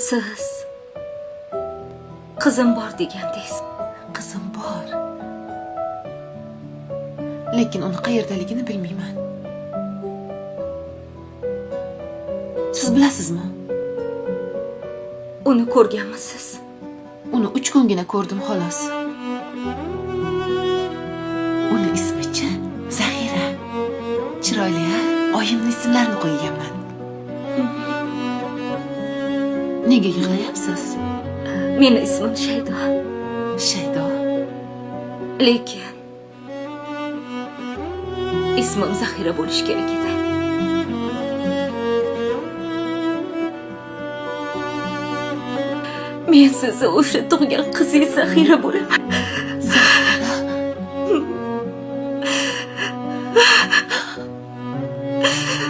Siz qizim bor degandingiz. Qizim bor. Lekin uni qayerdaligini bilmayman. Siz bilasizmi? Uni ko'rganmisiz? Uni 3 kungina ko'rdim xolos. Uni ismi-chi? Zahira. Chiroyli-a? Oyimning ismlarini qo'yganman. Nega yig'layapsiz? Meni ismim Shaydo. Shaydo. Lekin ismim Zahira bo'lish kerak edi. Men sizni o'sha tug'gan qizingiz Zahira bo'laman. Zahira.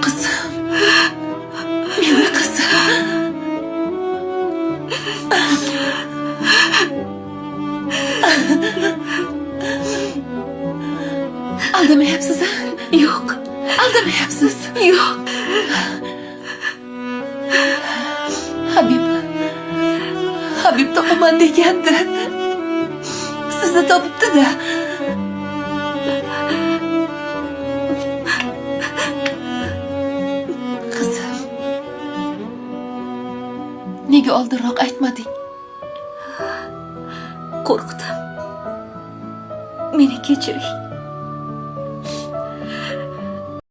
Qizim. Meni qizim. Aldamayapsiz-a? Yo'q. Aldamayapsiz. Yo'q. Habib topaman degandi. Sizni topibdi-da. Qizim. Nega oldinroq aytmading? Qo'rqdim. Meni kechiring.